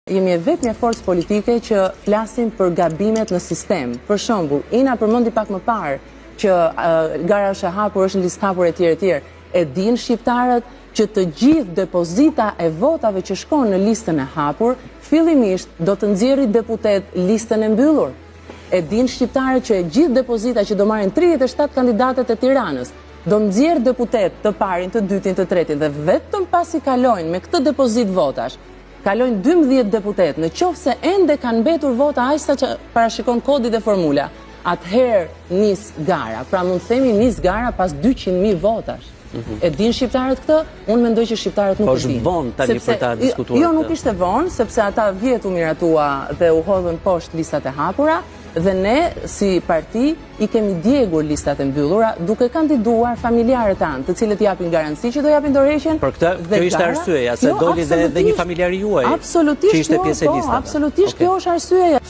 Jemi e vetmja forcë politike që flasim për gabimet në sistem. Për shembull, Ina përmendi pak më parë që gara është e hapur, është në listë hapur etj. E din shqiptarët që të gjithë depozita e votave që shkon në listën e hapur, fillimisht do të nxjerrë deputet listën e mbyllur. E din shqiptarët që gjithë depozita që do marrin 37 kandidatët e Tiranës, do nxjerrë deputet të parin, të dytin, të tretin dhe vetëm pasi kalojnë me këtë depozit votash, kalojnë 12 deputet, në qoftë se ende kanë mbetur vota aq sa që parashikon kodi dhe formula, atëherë nis gara. Pra mund të themi nis gara pas 200.000 votash. E din shqiptarët këtë? Unë mendoj që shqiptarët nuk e din. Po është vonë tani për ta diskutuar. Jo, nuk ishte vonë, sepse ata vjet u miratua dhe u hodhën poshtë listat e hapura. Dhe ne, si parti, i kemi djegur listat e mbyllura, duke kandiduar familjarët tanë, të cilët japin garanci që do japin dorëheqjen. Për këtë, kjo ishte arsyeja, se doli dhe një familjari juaj që ishte pjesë e listave. Absolutisht, kjo është arsyeja.